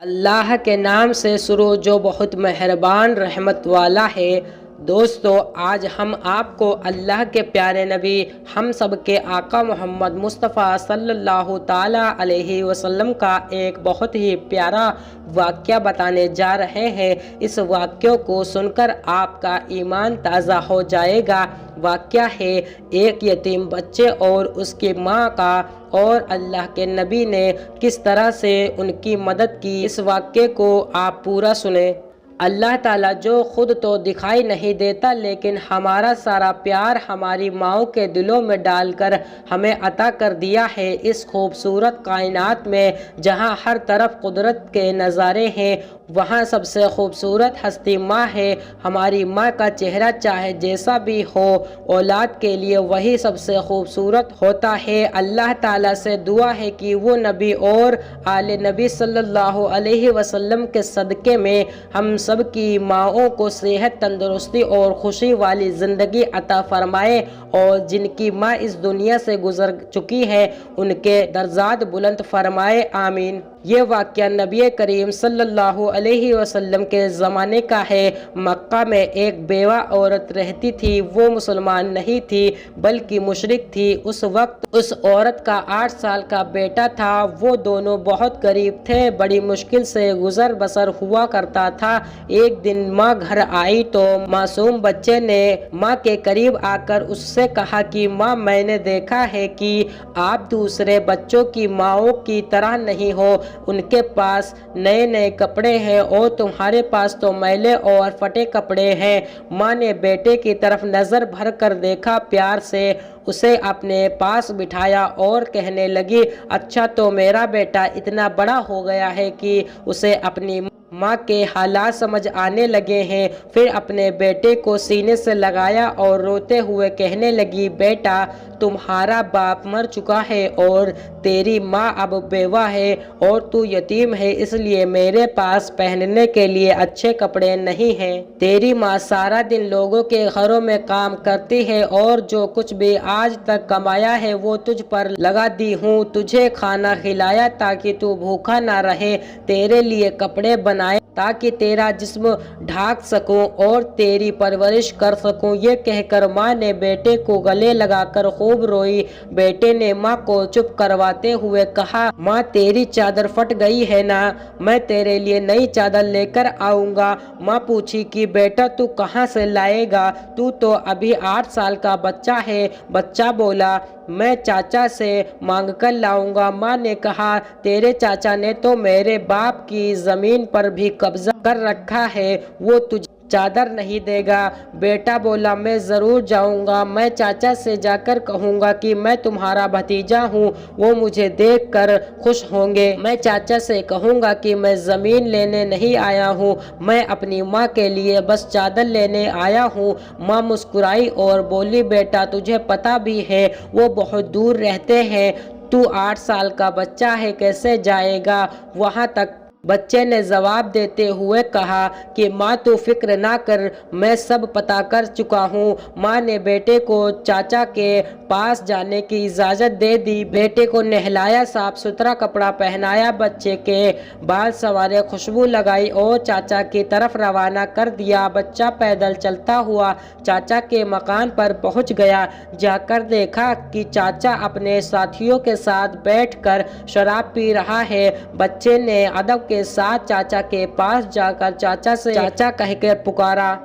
اللہ کے نام سے شروع جو بہت مہربان رحمت والا ہے۔ دوستو، آج ہم آپ کو اللہ کے پیارے نبی ہم سب کے آقا محمد مصطفیٰ صلی اللہ تعالیٰ علیہ وسلم کا ایک بہت ہی پیارا واقعہ بتانے جا رہے ہیں۔ اس واقعے کو سن کر آپ کا ایمان تازہ ہو جائے گا۔ واقعہ ہے ایک یتیم بچے اور اس کی ماں کا، اور اللہ کے نبی نے کس طرح سے ان کی مدد کی۔ اس واقعے کو آپ پورا سنیں۔ اللہ تعالیٰ جو خود تو دکھائی نہیں دیتا، لیکن ہمارا سارا پیار ہماری ماؤں کے دلوں میں ڈال کر ہمیں عطا کر دیا ہے۔ اس خوبصورت کائنات میں جہاں ہر طرف قدرت کے نظارے ہیں، وہاں سب سے خوبصورت ہستی ماں ہے۔ ہماری ماں کا چہرہ چاہے جیسا بھی ہو، اولاد کے لیے وہی سب سے خوبصورت ہوتا ہے۔ اللہ تعالیٰ سے دعا ہے کہ وہ نبی اور آل نبی صلی اللہ علیہ وسلم کے صدقے میں ہم سب کی ماؤں کو صحت، تندرستی اور خوشی والی زندگی عطا فرمائے، اور جن کی ماں اس دنیا سے گزر چکی ہے ان کے درجات بلند فرمائے، آمین۔ یہ واقعہ نبی کریم صلی اللہ علیہ وسلم کے زمانے کا ہے۔ مکہ میں ایک بیوہ عورت رہتی تھی۔ وہ مسلمان نہیں تھی بلکہ مشرک تھی۔ اس وقت اس عورت کا 8 سال کا بیٹا تھا۔ وہ دونوں بہت غریب تھے، بڑی مشکل سے گزر بسر ہوا کرتا تھا۔ ایک دن ماں گھر آئی تو معصوم بچے نے ماں کے قریب آ کر اس سے کہا کہ ماں، میں نے دیکھا ہے کہ آپ دوسرے بچوں کی ماؤں کی طرح نہیں ہو۔ ان کے پاس نئے نئے کپڑے ہیں اور تمہارے پاس تو میلے اور پھٹے کپڑے ہیں۔ ماں نے بیٹے کی طرف نظر بھر کر دیکھا، پیار سے اسے اپنے پاس بٹھایا اور کہنے لگی، اچھا تو میرا بیٹا اتنا بڑا ہو گیا ہے کہ اسے اپنی ماں کے حالات سمجھ آنے لگے ہیں۔ پھر اپنے بیٹے کو سینے سے لگایا اور روتے ہوئے کہنے لگی، بیٹا، تمہارا باپ مر چکا ہے اور تیری ماں اب بیوہ ہے اور تو یتیم ہے، اس لیے میرے پاس پہننے کے لیے اچھے کپڑے نہیں ہیں۔ تیری ماں سارا دن لوگوں کے گھروں میں کام کرتی ہے اور جو کچھ بھی آج تک کمایا ہے وہ تجھ پر لگا دی ہوں۔ تجھے کھانا کھلایا تاکہ تو بھوکا نہ رہے، تیرے لیے کپڑے بنائے تاکہ تیرا جسم ڈھانک سکوں اور تیری پرورش کر سکوں۔ یہ کہہ کر ماں نے بیٹے کو گلے لگا کر خوب روئی۔ بیٹے نے ماں کو چپ کرواتے ہوئے کہا، ماں، تیری چادر پھٹ گئی ہے نا، میں تیرے لیے نئی چادر لے کر آؤں گا۔ ماں پوچھی کہ بیٹا تو کہاں سے لائے گا، تو ابھی 8 سال کا بچہ ہے۔ بچہ بولا، میں چاچا سے مانگ کر لاؤں گا۔ ماں نے کہا، تیرے چاچا نے تو میرے باپ کی زمین پر بھی قبضہ کر رکھا ہے، وہ تجھے چادر نہیں دے گا۔ بیٹا بولا، میں ضرور جاؤں گا، میں چاچا سے جا کر کہوں گا کہ میں تمہارا بھتیجا ہوں، وہ مجھے دیکھ کر خوش ہوں گے۔ میں چاچا سے کہوں گا کہ میں زمین لینے نہیں آیا ہوں، میں اپنی ماں کے لیے بس چادر لینے آیا ہوں۔ ماں مسکرائی اور بولی، بیٹا، تجھے پتہ بھی ہے وہ بہت دور رہتے ہیں، تو 8 سال کا بچہ ہے، کیسے جائے گا وہاں تک؟ بچے نے جواب دیتے ہوئے کہا کہ ماں تو فکر نہ کر، میں سب پتہ کر چکا ہوں۔ ماں نے بیٹے کو چاچا کے پاس جانے کی اجازت دے دی۔ بیٹے کو نہلایا، صاف ستھرا کپڑا پہنایا، بچے کے بال سنوارے، خوشبو لگائی اور چاچا کی طرف روانہ کر دیا۔ بچہ پیدل چلتا ہوا چاچا کے مکان پر پہنچ گیا۔ جا کر دیکھا کہ چاچا اپنے ساتھیوں کے ساتھ بیٹھ کر شراب پی رہا ہے۔ بچے نے ادب کے ساتھ چاچا کے پاس جا کر چاچا سے چاچا کہہ کر پکارا۔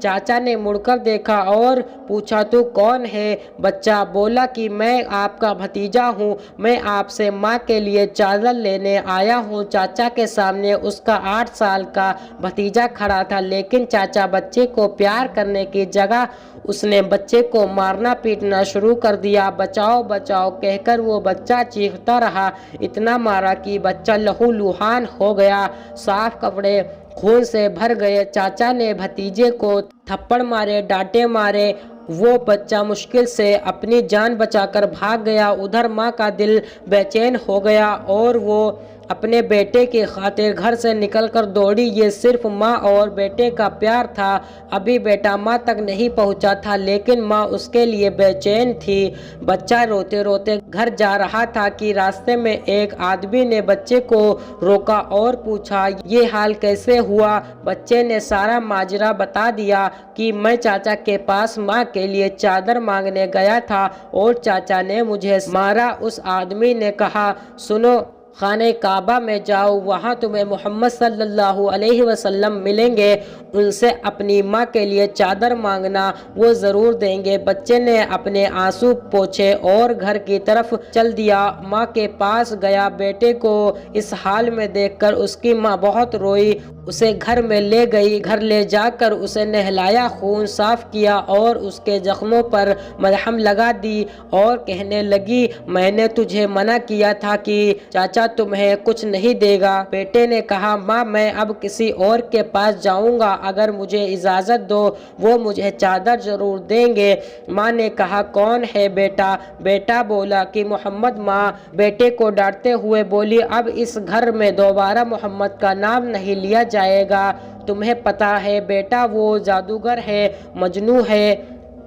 چاچا نے مڑ کر دیکھا اور پوچھا، تو کون ہے؟ بچہ بولا کہ میں آپ کا بھتیجا ہوں، میں آپ سے ماں کے لیے چادر لینے آیا ہوں۔ چاچا کے سامنے اس کا 8 سال کا بھتیجا کھڑا تھا، لیکن چاچا بچے کو پیار کرنے کی جگہ اس نے بچے کو مارنا پیٹنا شروع کر دیا۔ بچاؤ بچاؤ کہہ کر وہ بچہ چیختا رہا، اتنا مارا کہ بچہ لہو لہان ہو گیا، صاف کپڑے خون سے بھر گئے۔ چاچا نے بھتیجے کو تھپڑ مارے، ڈانٹے مارے، وہ بچہ مشکل سے اپنی جان بچا کر بھاگ گیا۔ ادھر ماں کا دل بے چین ہو گیا اور وہ اپنے بیٹے کی خاطر گھر سے نکل کر دوڑی۔ یہ صرف ماں اور بیٹے کا پیار تھا۔ ابھی بیٹا ماں تک نہیں پہنچا تھا لیکن ماں اس کے لیے بے چین تھی۔ بچہ روتے روتے گھر جا رہا تھا کہ راستے میں ایک آدمی نے بچے کو روکا اور پوچھا، یہ حال کیسے ہوا؟ بچے نے سارا ماجرا بتا دیا کہ میں چاچا کے پاس ماں کے لیے چادر مانگنے گیا تھا اور چاچا نے مجھے مارا۔ اس آدمی نے کہا، سنو، خانہ کعبہ میں جاؤ، وہاں تمہیں محمد صلی اللہ علیہ وسلم ملیں گے، ان سے اپنی ماں کے لیے چادر مانگنا، وہ ضرور دیں گے۔ بچے نے اپنے آنسو پوچھے اور گھر کی طرف چل دیا۔ ماں کے پاس گیا، بیٹے کو اس حال میں دیکھ کر اس کی ماں بہت روئی، اسے گھر میں لے گئی۔ گھر لے جا کر اسے نہلایا، خون صاف کیا اور اس کے زخموں پر مرہم لگا دی اور کہنے لگی، میں نے تجھے منع کیا تھا کہ چاچا تمہیں کچھ نہیں دے گا۔ بیٹے نے کہا، ماں میں اب کسی اور کے پاس جاؤں گا، اگر مجھے اجازت دو، وہ مجھے چادر ضرور دیں گے۔ ماں نے کہا، کون ہے بیٹا؟ بیٹا بولا کہ محمد۔ ماں بیٹے کو ڈانٹتے ہوئے بولی، اب اس گھر میں دوبارہ محمد کا نام نہیں لیا جائے گا۔ تمہیں پتہ ہے بیٹا، وہ جادوگر ہے، مجنوں ہے،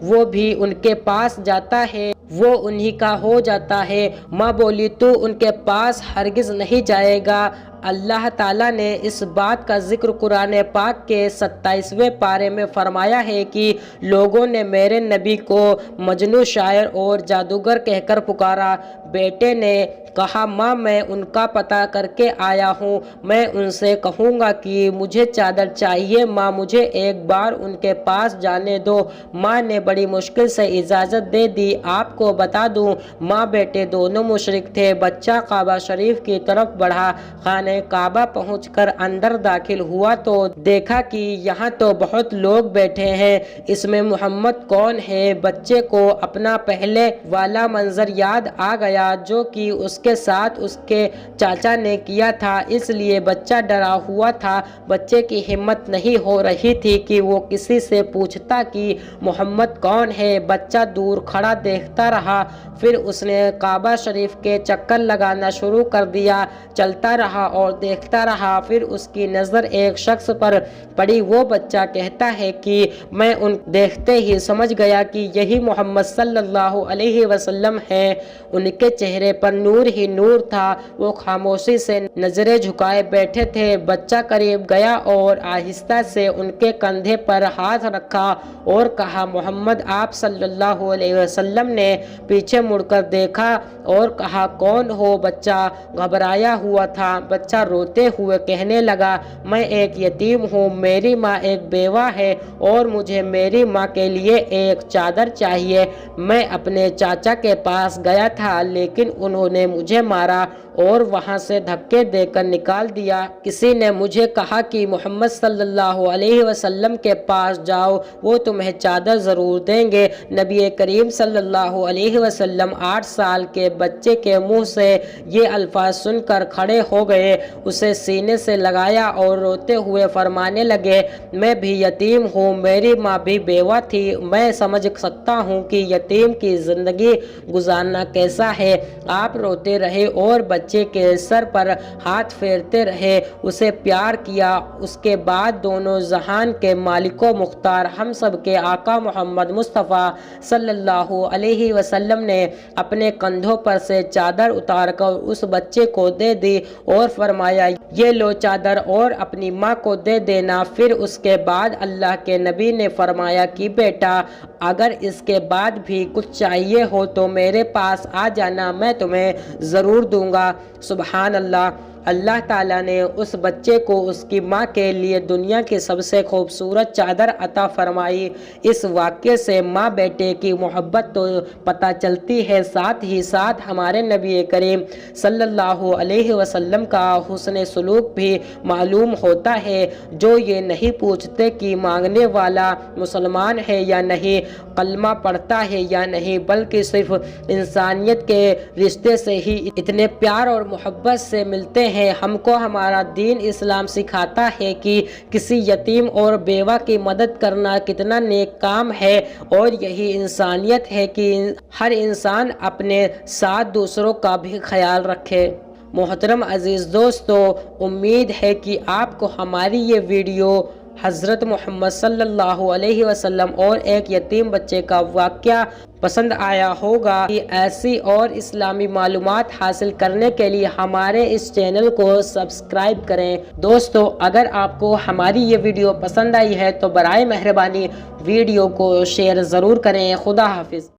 وہ بھی ان کے پاس جاتا ہے، وہ انہی کا ہو جاتا ہے۔ ماں بولی، تو ان کے پاس ہرگز نہیں جائے گا۔ اللہ تعالیٰ نے اس بات کا ذکر قرآن پاک کے 27ویں پارے میں فرمایا ہے کہ لوگوں نے میرے نبی کو مجنوں، شاعر اور جادوگر کہہ کر پکارا۔ بیٹے نے کہا، ماں میں ان کا پتہ کر کے آیا ہوں، میں ان سے کہوں گا کہ مجھے چادر چاہیے۔ ماں مجھے ایک بار ان کے پاس جانے دو۔ ماں نے بڑی مشکل سے اجازت دے دی۔ آپ کو بتا دوں، ماں بیٹے دونوں مشرک تھے۔ بچہ کعبہ شریف کی طرف بڑھا، خانہ کعبہ پہنچ کر اندر داخل ہوا تو دیکھا کہ یہاں تو بہت لوگ بیٹھے ہیں، اس میں محمد کون ہے؟ بچے کو اپنا پہلے والا منظر یاد آ گیا جو کہ اس کے ساتھ اس کے چاچا نے کیا تھا، اس لیے بچہ ڈرا ہوا تھا۔ بچے کی ہمت نہیں ہو رہی تھی کہ وہ کسی سے پوچھتا کہ محمد کون ہے۔ بچہ دور کھڑا دیکھتا رہا، پھر اس نے کعبہ شریف کے چکر لگانا شروع کر دیا، چلتا رہا اور دیکھتا رہا۔ پھر اس کی نظر ایک شخص پر پڑی۔ وہ بچہ کہتا ہے کہ میں ان دیکھتے ہی سمجھ گیا کہ یہی محمد صلی اللہ علیہ وسلم ہے۔ ان کے چہرے پر نور ہی نور تھا، وہ خاموشی سے نظریں جھکائے بیٹھے تھے۔ بچہ قریب گیا اور آہستہ سے ان کے کندھے پر ہاتھ رکھا اور کہا، محمد۔ آپ صلی اللہ علیہ وسلم نے پیچھے مڑ کر دیکھا اور کہا، کون ہو؟ بچہ گھبرایا ہوا تھا۔ بچہ روتے ہوئے کہنے لگا، میں ایک یتیم ہوں، میری ماں ایک بیوہ ہے اور مجھے میری ماں کے لیے ایک چادر چاہیے۔ میں اپنے چاچا کے پاس گیا تھا لیکن انہوں نے مجھے مارا اور وہاں سے دھکے دے کر نکال دیا۔ کسی نے مجھے کہا کہ محمد صلی اللہ علیہ وسلم کے پاس جاؤ، وہ تمہیں چادر ضرور دیں گے۔ نبی کریم صلی اللہ علیہ وسلم 8 سال کے بچے کے منہ سے یہ الفاظ سن کر کھڑے ہو گئے، اسے سینے سے لگایا اور روتے ہوئے فرمانے لگے، میں بھی یتیم ہوں، میری ماں بھی بیوہ تھی، میں سمجھ سکتا ہوں کہ یتیم کی زندگی گزارنا کیسا ہے۔ آپ روتے رہے اور بچے کے سر پر ہاتھ پھیرتے رہے، اسے پیار کیا۔ اس کے بعد دونوں جہان کے مالک و مختار ہم سب کے آقا محمد مصطفیٰ صلی اللہ علیہ وسلم نے اپنے کندھوں پر سے چادر اتار کر اس بچے کو دے دی اور فرمایا، یہ لو چادر اور اپنی ماں کو دے دینا۔ پھر اس کے بعد اللہ کے نبی نے فرمایا کہ بیٹا، اگر اس کے بعد بھی کچھ چاہیے ہو تو میرے پاس آ جانا، میں تمہیں ضرور دوں گا۔ سبحان اللہ۔ اللہ تعالیٰ نے اس بچے کو اس کی ماں کے لیے دنیا کی سب سے خوبصورت چادر عطا فرمائی۔ اس واقعے سے ماں بیٹے کی محبت تو پتہ چلتی ہے، ساتھ ہی ساتھ ہمارے نبی کریم صلی اللہ علیہ وسلم کا حسن سلوک بھی معلوم ہوتا ہے، جو یہ نہیں پوچھتے کہ مانگنے والا مسلمان ہے یا نہیں، کلمہ پڑھتا ہے یا نہیں، بلکہ صرف انسانیت کے رشتے سے ہی اتنے پیار اور محبت سے ملتے ہیں۔ ہم کو ہمارا دین اسلام سکھاتا ہے کہ کسی یتیم اور بیوہ کی مدد کرنا کتنا نیک کام ہے، اور یہی انسانیت ہے کہ ہر انسان اپنے ساتھ دوسروں کا بھی خیال رکھے۔ محترم عزیز دوستو، امید ہے کہ آپ کو ہماری یہ ویڈیو حضرت محمد صلی اللہ علیہ وسلم اور ایک یتیم بچے کا واقعہ پسند آیا ہوگا۔ ایسی اور اسلامی معلومات حاصل کرنے کے لیے ہمارے اس چینل کو سبسکرائب کریں۔ دوستو، اگر آپ کو ہماری یہ ویڈیو پسند آئی ہے تو برائے مہربانی ویڈیو کو شیئر ضرور کریں۔ خدا حافظ۔